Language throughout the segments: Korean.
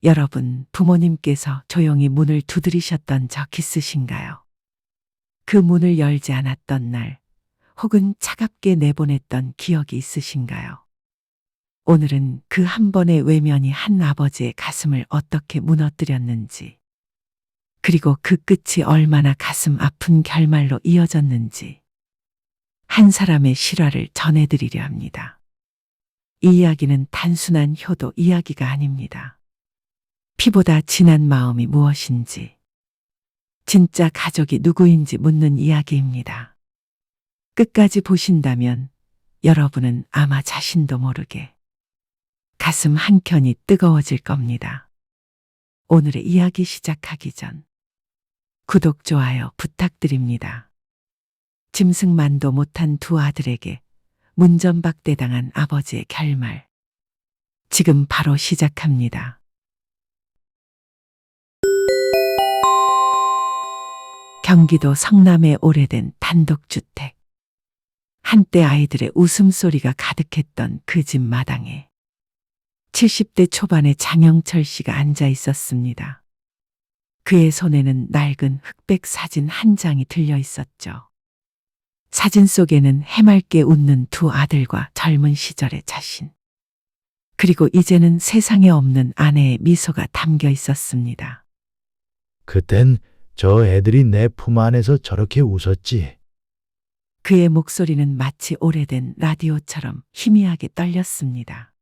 여러분, 부모님께서 조용히 문을 두드리셨던 적 있으신가요? 그 문을 열지 않았던 날, 혹은 차갑게 내보냈던 기억이 있으신가요? 오늘은 그 한 번의 외면이 한 아버지의 가슴을 어떻게 무너뜨렸는지, 그리고 그 끝이 얼마나 가슴 아픈 결말로 이어졌는지, 한 사람의 실화를 전해드리려 합니다. 이 이야기는 단순한 효도 이야기가 아닙니다. 피보다 진한 마음이 무엇인지, 진짜 가족이 누구인지 묻는 이야기입니다. 끝까지 보신다면 여러분은 아마 자신도 모르게 가슴 한켠이 뜨거워질 겁니다. 오늘의 이야기 시작하기 전 구독, 좋아요 부탁드립니다. 짐승만도 못한 두 아들에게 문전박대당한 아버지의 결말. 지금 바로 시작합니다. 경기도 성남의 오래된 단독주택. 한때 아이들의 웃음소리가 가득했던 그 집 마당에 70대 초반의 장영철 씨가 앉아 있었습니다. 그의 손에는 낡은 흑백 사진 한 장이 들려 있었죠. 사진 속에는 해맑게 웃는 두 아들과 젊은 시절의 자신, 그리고 이제는 세상에 없는 아내의 미소가 담겨 있었습니다. 그땐 저 애들이 내 품 안에서 저렇게 웃었지. 그의 목소리는 마치 오래된 라디오처럼 희미하게 떨렸습니다.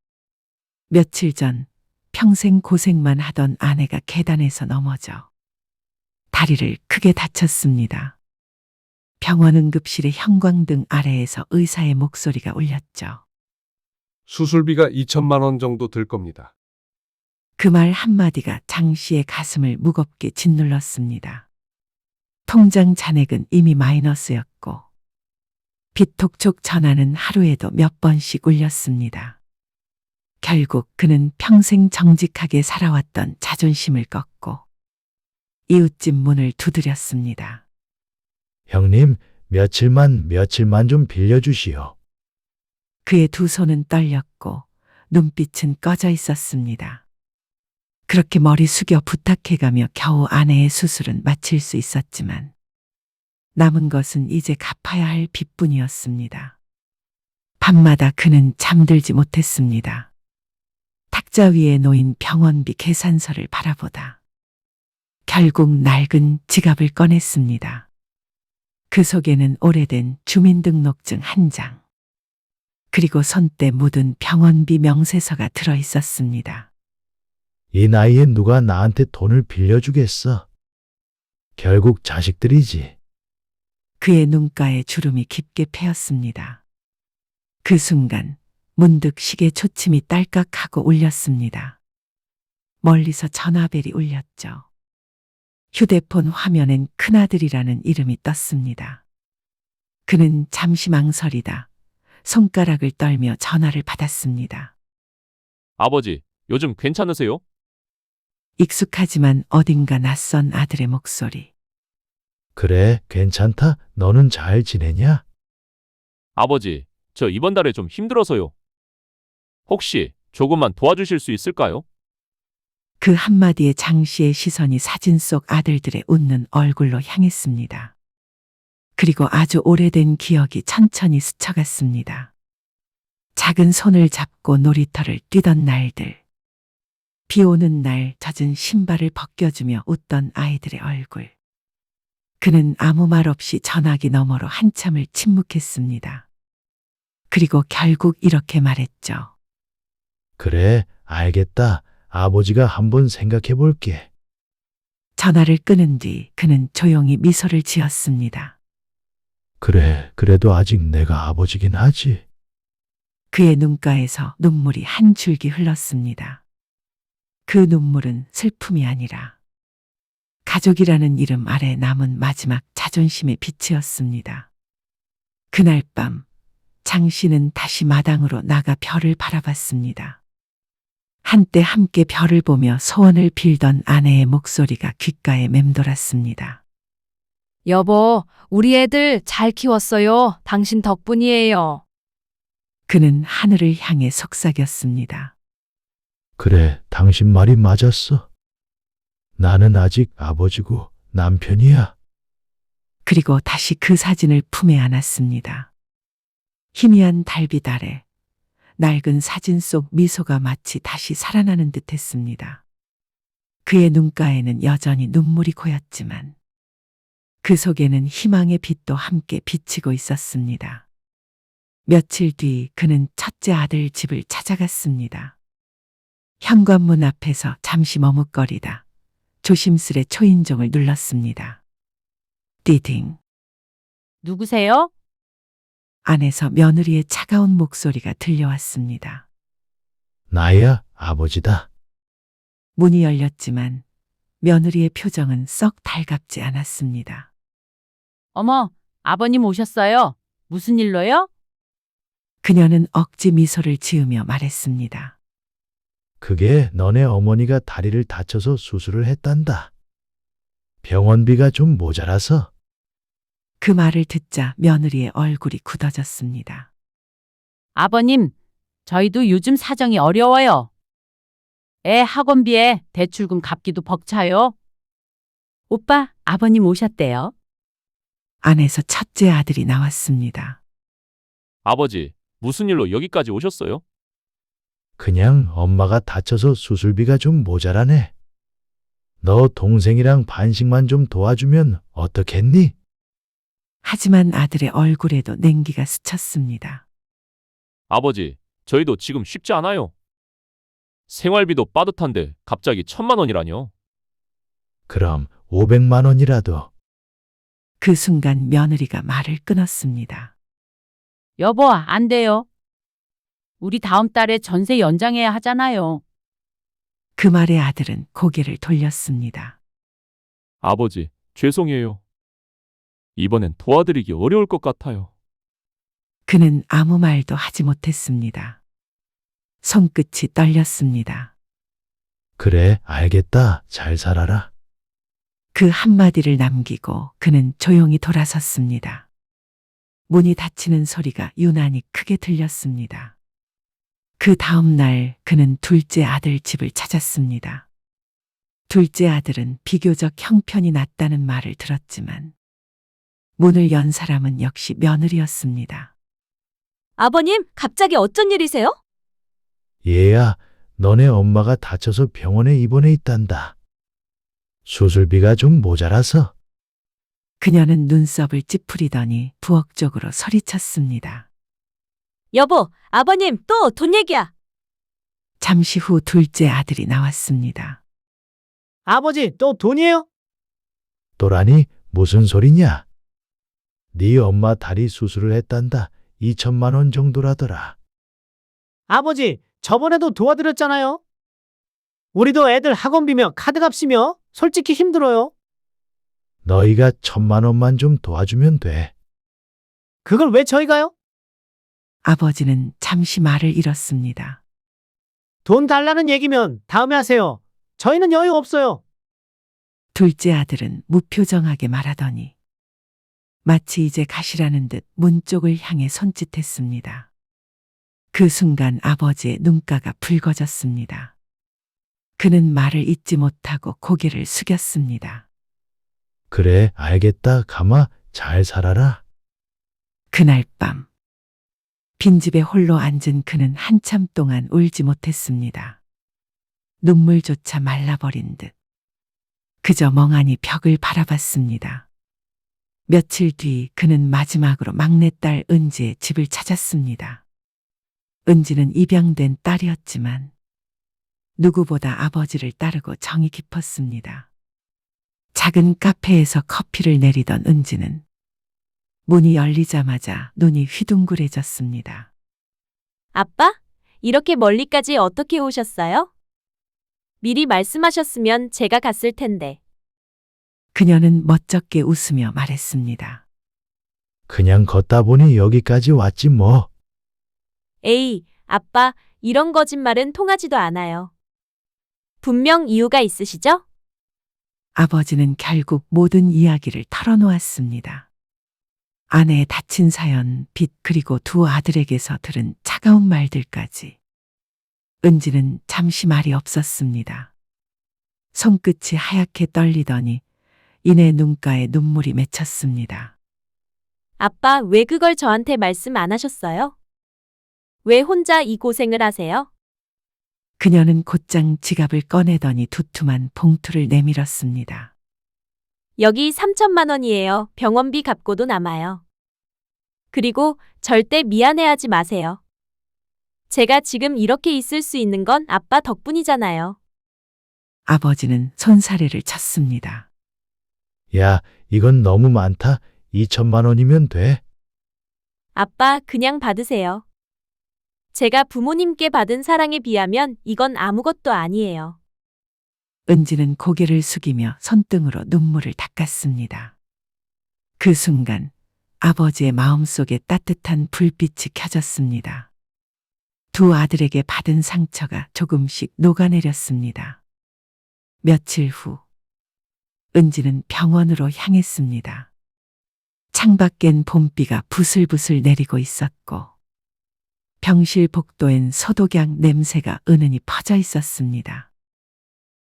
며칠 전 평생 고생만 하던 아내가 계단에서 넘어져 다리를 크게 다쳤습니다. 병원 응급실의 형광등 아래에서 의사의 목소리가 울렸죠. 수술비가 2천만 원 정도 들 겁니다. 그 말 한마디가 장 씨의 가슴을 무겁게 짓눌렀습니다. 통장 잔액은 이미 마이너스였고 빚톡촉 전화는 하루에도 몇 번씩 울렸습니다. 결국 그는 평생 정직하게 살아왔던 자존심을 꺾고 이웃집 문을 두드렸습니다. 형님, 며칠만 좀 빌려주시오. 그의 두 손은 떨렸고 눈빛은 꺼져 있었습니다. 그렇게 머리 숙여 부탁해가며 겨우 아내의 수술은 마칠 수 있었지만 남은 것은 이제 갚아야 할 빚뿐이었습니다. 밤마다 그는 잠들지 못했습니다. 탁자 위에 놓인 병원비 계산서를 바라보다 결국 낡은 지갑을 꺼냈습니다. 그 속에는 오래된 주민등록증 한 장, 그리고 손때 묻은 병원비 명세서가 들어 있었습니다. 이 나이에 누가 나한테 돈을 빌려주겠어? 결국 자식들이지. 그의 눈가에 주름이 깊게 패였습니다. 그 순간 문득 시계 초침이 딸깍하고 울렸습니다. 멀리서 전화벨이 울렸죠. 휴대폰 화면엔 큰아들이라는 이름이 떴습니다. 그는 잠시 망설이다 손가락을 떨며 전화를 받았습니다. 아버지, 요즘 괜찮으세요? 익숙하지만 어딘가 낯선 아들의 목소리. 그래, 괜찮다. 너는 잘 지내냐? 아버지, 저 이번 달에 좀 힘들어서요. 혹시 조금만 도와주실 수 있을까요? 그 한마디에 장 씨의 시선이 사진 속 아들들의 웃는 얼굴로 향했습니다. 그리고 아주 오래된 기억이 천천히 스쳐갔습니다. 작은 손을 잡고 놀이터를 뛰던 날들. 비 오는 날 젖은 신발을 벗겨주며 웃던 아이들의 얼굴. 그는 아무 말 없이 전화기 너머로 한참을 침묵했습니다. 그리고 결국 이렇게 말했죠. 그래, 알겠다. 아버지가 한번 생각해 볼게. 전화를 끊은 뒤 그는 조용히 미소를 지었습니다. 그래, 그래도 아직 내가 아버지긴 하지. 그의 눈가에서 눈물이 한 줄기 흘렀습니다. 그 눈물은 슬픔이 아니라 가족이라는 이름 아래 남은 마지막 자존심의 빛이었습니다. 그날 밤 장 씨는 다시 마당으로 나가 별을 바라봤습니다. 한때 함께 별을 보며 소원을 빌던 아내의 목소리가 귓가에 맴돌았습니다. 여보, 우리 애들 잘 키웠어요. 당신 덕분이에요. 그는 하늘을 향해 속삭였습니다. 그래, 당신 말이 맞았어. 나는 아직 아버지고 남편이야. 그리고 다시 그 사진을 품에 안았습니다. 희미한 달빛 아래 낡은 사진 속 미소가 마치 다시 살아나는 듯 했습니다. 그의 눈가에는 여전히 눈물이 고였지만 그 속에는 희망의 빛도 함께 비치고 있었습니다. 며칠 뒤 그는 첫째 아들 집을 찾아갔습니다. 현관문 앞에서 잠시 머뭇거리다 조심스레 초인종을 눌렀습니다. 띠딩. 누구세요? 안에서 며느리의 차가운 목소리가 들려왔습니다. 나야 아버지다. 문이 열렸지만 며느리의 표정은 썩 달갑지 않았습니다. 어머, 아버님 오셨어요. 무슨 일로요? 그녀는 억지 미소를 지으며 말했습니다. 그게 너네 어머니가 다리를 다쳐서 수술을 했단다. 병원비가 좀 모자라서. 그 말을 듣자 며느리의 얼굴이 굳어졌습니다. 아버님, 저희도 요즘 사정이 어려워요. 애 학원비에 대출금 갚기도 벅차요. 오빠, 아버님 오셨대요. 안에서 첫째 아들이 나왔습니다. 아버지, 무슨 일로 여기까지 오셨어요? 그냥 엄마가 다쳐서 수술비가 좀 모자라네. 너 동생이랑 반씩만 좀 도와주면 어떻겠니? 하지만 아들의 얼굴에도 냉기가 스쳤습니다. 아버지, 저희도 지금 쉽지 않아요. 생활비도 빠듯한데 갑자기 1,000만 원이라뇨. 그럼 500만 원이라도. 그 순간 며느리가 말을 끊었습니다. 여보, 안 돼요. 우리 다음 달에 전세 연장해야 하잖아요. 그 말에 아들은 고개를 돌렸습니다. 아버지, 죄송해요. 이번엔 도와드리기 어려울 것 같아요. 그는 아무 말도 하지 못했습니다. 손끝이 떨렸습니다. 그래, 알겠다. 잘 살아라. 그 한마디를 남기고 그는 조용히 돌아섰습니다. 문이 닫히는 소리가 유난히 크게 들렸습니다. 그 다음 날 그는 둘째 아들 집을 찾았습니다. 둘째 아들은 비교적 형편이 낫다는 말을 들었지만 문을 연 사람은 역시 며느리였습니다. 아버님, 갑자기 어쩐 일이세요? 얘야, 너네 엄마가 다쳐서 병원에 입원해 있단다. 수술비가 좀 모자라서. 그녀는 눈썹을 찌푸리더니 부엌쪽으로 소리쳤습니다. 여보, 아버님, 또 돈 얘기야. 잠시 후 둘째 아들이 나왔습니다. 아버지, 또 돈이에요? 또라니, 무슨 소리냐? 네 엄마 다리 수술을 했단다. 2천만 원 정도라더라. 아버지, 저번에도 도와드렸잖아요. 우리도 애들 학원비며 카드값이며 솔직히 힘들어요. 너희가 1,000만 원만 좀 도와주면 돼. 그걸 왜 저희가요? 아버지는 잠시 말을 잃었습니다. 돈 달라는 얘기면 다음에 하세요. 저희는 여유 없어요. 둘째 아들은 무표정하게 말하더니 마치 이제 가시라는 듯 문 쪽을 향해 손짓했습니다. 그 순간 아버지의 눈가가 붉어졌습니다. 그는 말을 잇지 못하고 고개를 숙였습니다. 그래, 알겠다. 가마, 잘 살아라. 그날 밤 빈집에 홀로 앉은 그는 한참 동안 울지 못했습니다. 눈물조차 말라버린 듯 그저 멍하니 벽을 바라봤습니다. 며칠 뒤 그는 마지막으로 막내딸 은지의 집을 찾았습니다. 은지는 입양된 딸이었지만 누구보다 아버지를 따르고 정이 깊었습니다. 작은 카페에서 커피를 내리던 은지는 문이 열리자마자 눈이 휘둥그레졌습니다. 아빠, 이렇게 멀리까지 어떻게 오셨어요? 미리 말씀하셨으면 제가 갔을 텐데. 그녀는 멋쩍게 웃으며 말했습니다. 그냥 걷다 보니 여기까지 왔지 뭐. 에이, 아빠, 이런 거짓말은 통하지도 않아요. 분명 이유가 있으시죠? 아버지는 결국 모든 이야기를 털어놓았습니다. 아내의 다친 사연, 빚 그리고 두 아들에게서 들은 차가운 말들까지. 은지는 잠시 말이 없었습니다. 손끝이 하얗게 떨리더니 이내 눈가에 눈물이 맺혔습니다. 아빠, 왜 그걸 저한테 말씀 안 하셨어요? 왜 혼자 이 고생을 하세요? 그녀는 곧장 지갑을 꺼내더니 두툼한 봉투를 내밀었습니다. 여기 3천만 원이에요. 병원비 갚고도 남아요. 그리고 절대 미안해하지 마세요. 제가 지금 이렇게 있을 수 있는 건 아빠 덕분이잖아요. 아버지는 손사래를 쳤습니다. 야, 이건 너무 많다. 2천만 원이면 돼. 아빠, 그냥 받으세요. 제가 부모님께 받은 사랑에 비하면 이건 아무것도 아니에요. 은지는 고개를 숙이며 손등으로 눈물을 닦았습니다. 그 순간 아버지의 마음속에 따뜻한 불빛이 켜졌습니다. 두 아들에게 받은 상처가 조금씩 녹아내렸습니다. 며칠 후 은지는 병원으로 향했습니다. 창밖엔 봄비가 부슬부슬 내리고 있었고 병실 복도엔 소독약 냄새가 은은히 퍼져 있었습니다.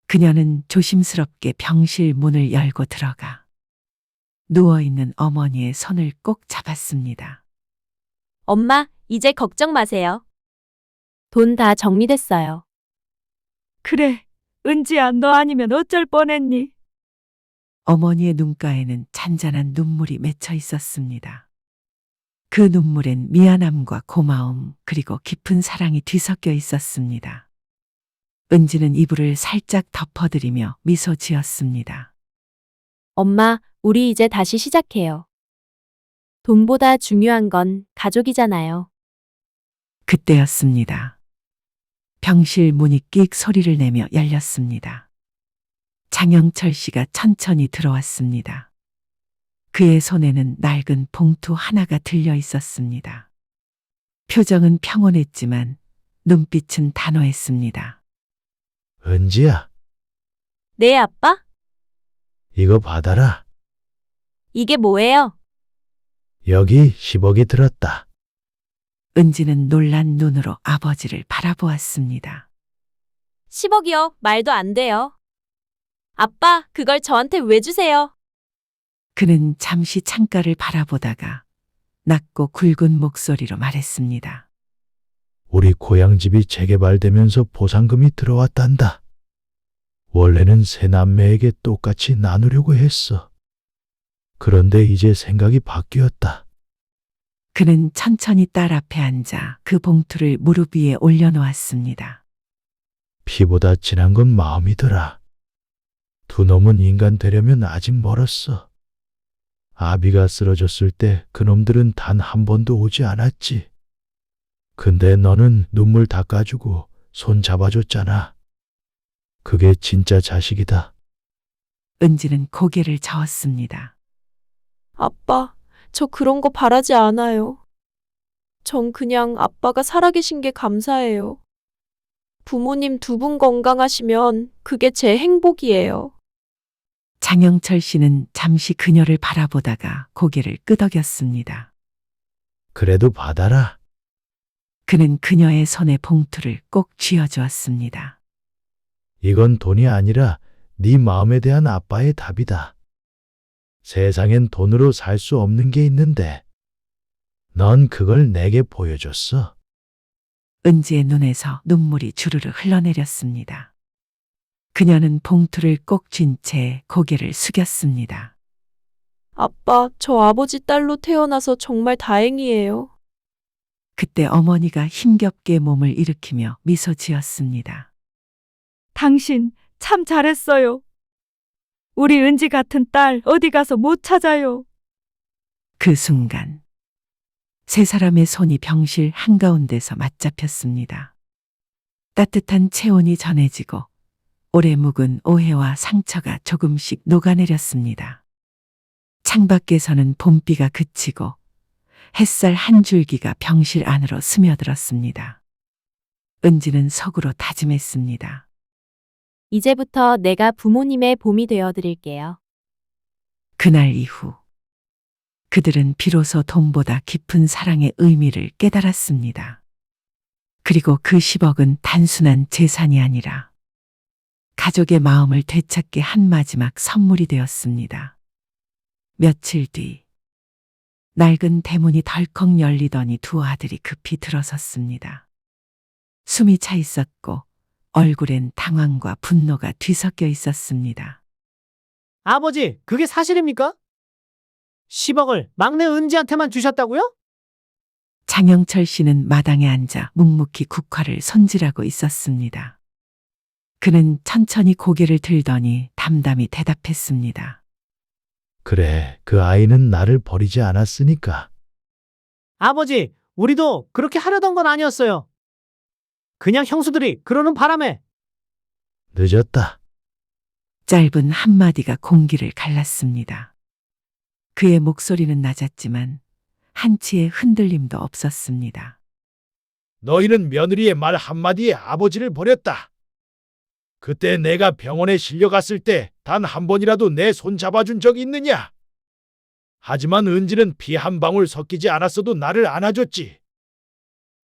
그녀는 조심스럽게 병실 문을 열고 들어가 누워있는 어머니의 손을 꼭 잡았습니다. 엄마, 이제 걱정 마세요. 돈 다 정리됐어요. 그래, 은지야, 너 아니면 어쩔 뻔했니? 어머니의 눈가에는 잔잔한 눈물이 맺혀 있었습니다. 그 눈물엔 미안함과 고마움 그리고 깊은 사랑이 뒤섞여 있었습니다. 은지는 이불을 살짝 덮어드리며 미소 지었습니다. 엄마, 우리 이제 다시 시작해요. 돈보다 중요한 건 가족이잖아요. 그때였습니다. 병실 문이 끽 소리를 내며 열렸습니다. 장영철 씨가 천천히 들어왔습니다. 그의 손에는 낡은 봉투 하나가 들려 있었습니다. 표정은 평온했지만 눈빛은 단호했습니다. 은지야, 네, 아빠? 이거 받아라. 이게 뭐예요? 여기 10억이 들었다. 은지는 놀란 눈으로 아버지를 바라보았습니다. 10억이요? 말도 안 돼요. 아빠, 그걸 저한테 왜 주세요? 그는 잠시 창가를 바라보다가 낮고 굵은 목소리로 말했습니다. 우리 고향집이 재개발되면서 보상금이 들어왔단다. 원래는 세 남매에게 똑같이 나누려고 했어. 그런데 이제 생각이 바뀌었다. 그는 천천히 딸 앞에 앉아 그 봉투를 무릎 위에 올려놓았습니다. 피보다 진한 건 마음이더라. 두 놈은 인간 되려면 아직 멀었어. 아비가 쓰러졌을 때 그놈들은 단 한 번도 오지 않았지. 근데 너는 눈물 닦아주고 손 잡아줬잖아. 그게 진짜 자식이다. 은지는 고개를 저었습니다. 아빠, 저 그런 거 바라지 않아요. 전 그냥 아빠가 살아계신 게 감사해요. 부모님 두 분 건강하시면 그게 제 행복이에요. 장영철 씨는 잠시 그녀를 바라보다가 고개를 끄덕였습니다. 그래도 받아라. 그는 그녀의 손에 봉투를 꼭 쥐어주었습니다. 이건 돈이 아니라 네 마음에 대한 아빠의 답이다. 세상엔 돈으로 살 수 없는 게 있는데 넌 그걸 내게 보여줬어. 은지의 눈에서 눈물이 주르르 흘러내렸습니다. 그녀는 봉투를 꼭 쥔 채 고개를 숙였습니다. 아빠, 저 아버지 딸로 태어나서 정말 다행이에요. 그때 어머니가 힘겹게 몸을 일으키며 미소 지었습니다. 당신 참 잘했어요. 우리 은지 같은 딸 어디 가서 못 찾아요. 그 순간 세 사람의 손이 병실 한가운데서 맞잡혔습니다. 따뜻한 체온이 전해지고 오래 묵은 오해와 상처가 조금씩 녹아내렸습니다. 창밖에서는 봄비가 그치고 햇살 한 줄기가 병실 안으로 스며들었습니다. 은지는 속으로 다짐했습니다. 이제부터 내가 부모님의 봄이 되어 드릴게요. 그날 이후 그들은 비로소 돈보다 깊은 사랑의 의미를 깨달았습니다. 그리고 그 10억은 단순한 재산이 아니라 가족의 마음을 되찾게 한 마지막 선물이 되었습니다. 며칠 뒤 낡은 대문이 덜컥 열리더니 두 아들이 급히 들어섰습니다. 숨이 차 있었고 얼굴엔 당황과 분노가 뒤섞여 있었습니다. 아버지, 그게 사실입니까? 10억을 막내 은지한테만 주셨다고요? 장영철 씨는 마당에 앉아 묵묵히 국화를 손질하고 있었습니다. 그는 천천히 고개를 들더니 담담히 대답했습니다. 그래, 그 아이는 나를 버리지 않았으니까. 아버지, 우리도 그렇게 하려던 건 아니었어요. 그냥 형수들이 그러는 바람에. 늦었다. 짧은 한마디가 공기를 갈랐습니다. 그의 목소리는 낮았지만 한치의 흔들림도 없었습니다. 너희는 며느리의 말 한마디에 아버지를 버렸다. 그때 내가 병원에 실려갔을 때 단 한 번이라도 내 손 잡아준 적이 있느냐? 하지만 은지는 피 한 방울 섞이지 않았어도 나를 안아줬지.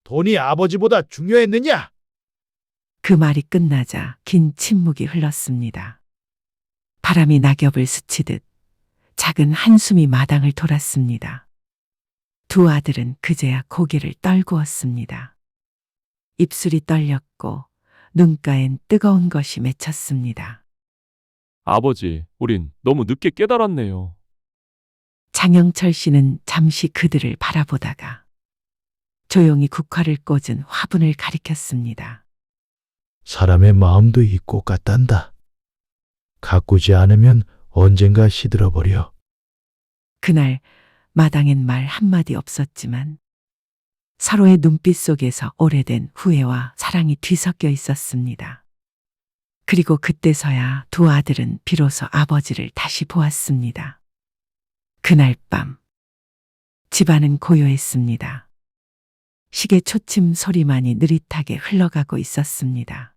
돈이 아버지보다 중요했느냐? 그 말이 끝나자 긴 침묵이 흘렀습니다. 바람이 낙엽을 스치듯 작은 한숨이 마당을 돌았습니다. 두 아들은 그제야 고개를 떨구었습니다. 입술이 떨렸고 눈가엔 뜨거운 것이 맺혔습니다. 아버지, 우린 너무 늦게 깨달았네요. 장영철 씨는 잠시 그들을 바라보다가 조용히 국화를 꽂은 화분을 가리켰습니다. 사람의 마음도 이 꽃 같단다. 가꾸지 않으면 언젠가 시들어버려. 그날 마당엔 말 한마디 없었지만 서로의 눈빛 속에서 오래된 후회와 사랑이 뒤섞여 있었습니다. 그리고 그때서야 두 아들은 비로소 아버지를 다시 보았습니다. 그날 밤 집안은 고요했습니다. 시계 초침 소리만이 느릿하게 흘러가고 있었습니다.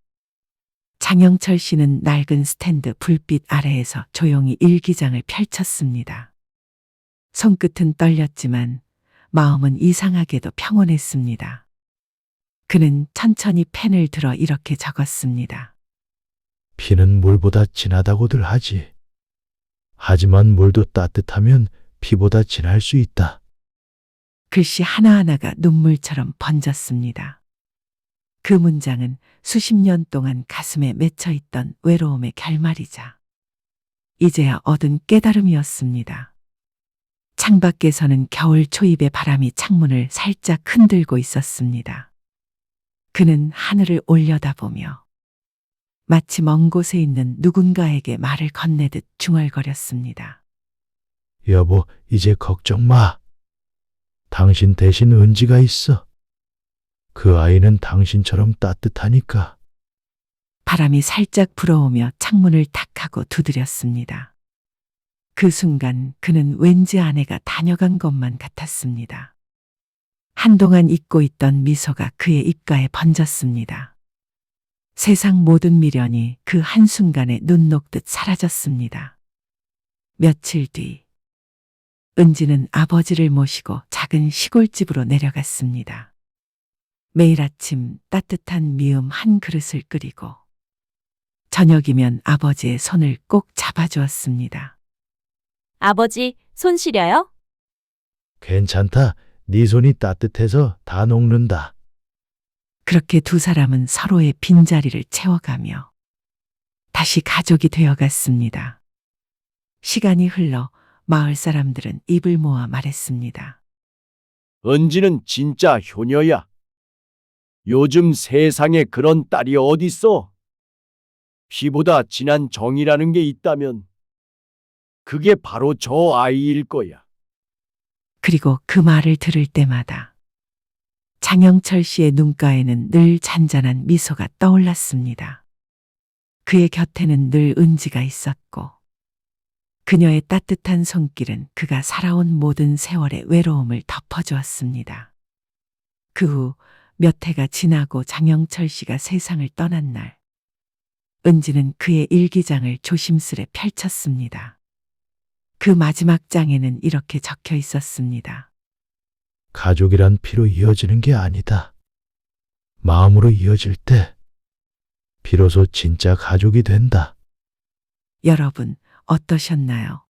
장영철 씨는 낡은 스탠드 불빛 아래에서 조용히 일기장을 펼쳤습니다. 손끝은 떨렸지만 마음은 이상하게도 평온했습니다. 그는 천천히 펜을 들어 이렇게 적었습니다. 피는 물보다 진하다고들 하지. 하지만 물도 따뜻하면 피보다 진할 수 있다. 글씨 하나하나가 눈물처럼 번졌습니다. 그 문장은 수십 년 동안 가슴에 맺혀 있던 외로움의 결말이자 이제야 얻은 깨달음이었습니다. 창밖에서는 겨울 초입의 바람이 창문을 살짝 흔들고 있었습니다. 그는 하늘을 올려다보며 마치 먼 곳에 있는 누군가에게 말을 건네듯 중얼거렸습니다. 여보, 이제 걱정 마. 당신 대신 은지가 있어. 그 아이는 당신처럼 따뜻하니까. 바람이 살짝 불어오며 창문을 탁 하고 두드렸습니다. 그 순간 그는 왠지 아내가 다녀간 것만 같았습니다. 한동안 잊고 있던 미소가 그의 입가에 번졌습니다. 세상 모든 미련이 그 한순간에 눈 녹듯 사라졌습니다. 며칠 뒤 은지는 아버지를 모시고 작은 시골집으로 내려갔습니다. 매일 아침 따뜻한 미음 한 그릇을 끓이고 저녁이면 아버지의 손을 꼭 잡아주었습니다. 아버지, 손 시려요? 괜찮다. 네 손이 따뜻해서 다 녹는다. 그렇게 두 사람은 서로의 빈자리를 채워가며 다시 가족이 되어갔습니다. 시간이 흘러 마을 사람들은 입을 모아 말했습니다. 은지는 진짜 효녀야. 요즘 세상에 그런 딸이 어딨어? 피보다 진한 정이라는 게 있다면 그게 바로 저 아이일 거야. 그리고 그 말을 들을 때마다 장영철 씨의 눈가에는 늘 잔잔한 미소가 떠올랐습니다. 그의 곁에는 늘 은지가 있었고 그녀의 따뜻한 손길은 그가 살아온 모든 세월의 외로움을 덮어주었습니다. 그 후 몇 해가 지나고 장영철 씨가 세상을 떠난 날, 은지는 그의 일기장을 조심스레 펼쳤습니다. 그 마지막 장에는 이렇게 적혀 있었습니다. 가족이란 피로 이어지는 게 아니다. 마음으로 이어질 때 비로소 진짜 가족이 된다. 여러분, 어떠셨나요?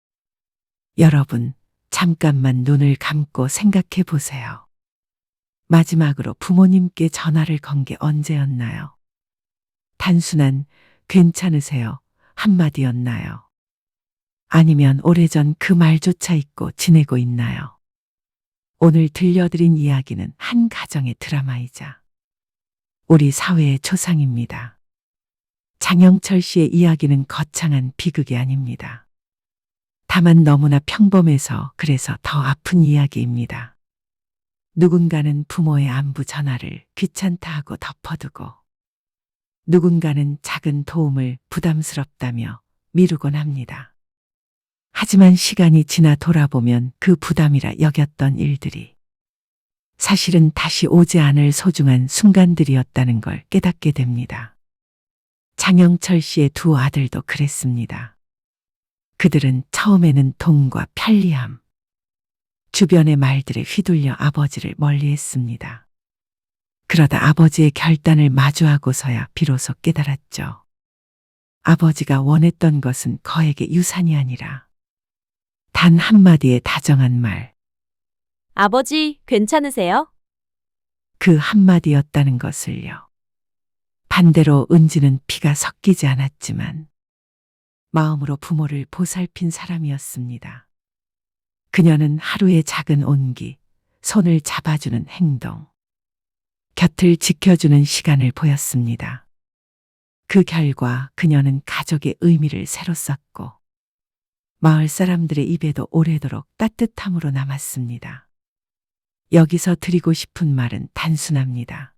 여러분, 잠깐만 눈을 감고 생각해 보세요. 마지막으로 부모님께 전화를 건 게 언제였나요? 단순한 괜찮으세요 한마디였나요? 아니면 오래전 그 말조차 잊고 지내고 있나요? 오늘 들려드린 이야기는 한 가정의 드라마이자 우리 사회의 초상입니다. 장영철 씨의 이야기는 거창한 비극이 아닙니다. 다만 너무나 평범해서 그래서 더 아픈 이야기입니다. 누군가는 부모의 안부 전화를 귀찮다 하고 덮어두고 누군가는 작은 도움을 부담스럽다며 미루곤 합니다. 하지만 시간이 지나 돌아보면 그 부담이라 여겼던 일들이 사실은 다시 오지 않을 소중한 순간들이었다는 걸 깨닫게 됩니다. 장영철 씨의 두 아들도 그랬습니다. 그들은 처음에는 돈과 편리함, 주변의 말들에 휘둘려 아버지를 멀리했습니다. 그러다 아버지의 결단을 마주하고서야 비로소 깨달았죠. 아버지가 원했던 것은 거액의 유산이 아니라 단 한마디의 다정한 말, 아버지, 괜찮으세요? 그 한마디였다는 것을요. 반대로 은지는 피가 섞이지 않았지만 마음으로 부모를 보살핀 사람이었습니다. 그녀는 하루의 작은 온기, 손을 잡아주는 행동, 곁을 지켜주는 시간을 보였습니다. 그 결과 그녀는 가족의 의미를 새로 썼고 마을 사람들의 입에도 오래도록 따뜻함으로 남았습니다. 여기서 드리고 싶은 말은 단순합니다.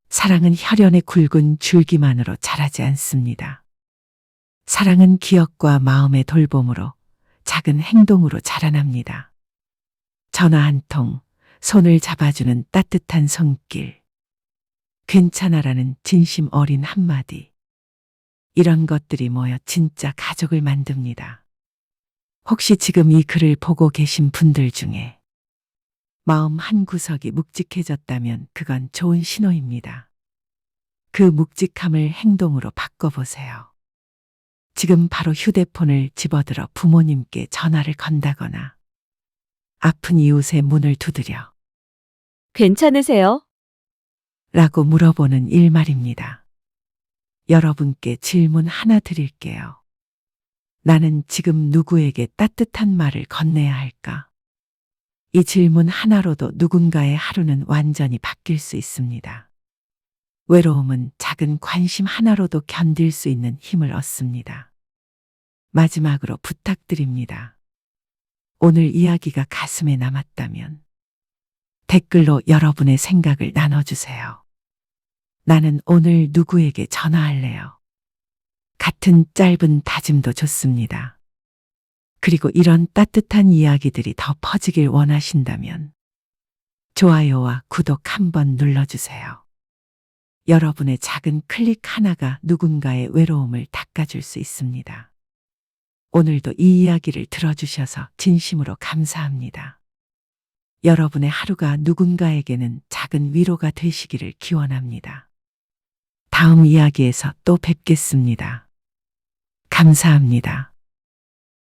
사랑은 혈연의 굵은 줄기만으로 자라지 않습니다. 사랑은 기억과 마음의 돌봄으로 작은 행동으로 자라납니다. 전화 한 통, 손을 잡아주는 따뜻한 손길, 괜찮아라는 진심 어린 한마디. 이런 것들이 모여 진짜 가족을 만듭니다. 혹시 지금 이 글을 보고 계신 분들 중에 마음 한구석이 묵직해졌다면 그건 좋은 신호입니다. 그 묵직함을 행동으로 바꿔보세요. 지금 바로 휴대폰을 집어들어 부모님께 전화를 건다거나 아픈 이웃의 문을 두드려 괜찮으세요? 라고 물어보는 일말입니다. 여러분께 질문 하나 드릴게요. 나는 지금 누구에게 따뜻한 말을 건네야 할까? 이 질문 하나로도 누군가의 하루는 완전히 바뀔 수 있습니다. 외로움은 작은 관심 하나로도 견딜 수 있는 힘을 얻습니다. 마지막으로 부탁드립니다. 오늘 이야기가 가슴에 남았다면 댓글로 여러분의 생각을 나눠주세요. 나는 오늘 누구에게 전화할래요. 같은 짧은 다짐도 좋습니다. 그리고 이런 따뜻한 이야기들이 더 퍼지길 원하신다면 좋아요와 구독 한번 눌러주세요. 여러분의 작은 클릭 하나가 누군가의 외로움을 닦아줄 수 있습니다. 오늘도 이 이야기를 들어주셔서 진심으로 감사합니다. 여러분의 하루가 누군가에게는 작은 위로가 되시기를 기원합니다. 다음 이야기에서 또 뵙겠습니다. 감사합니다.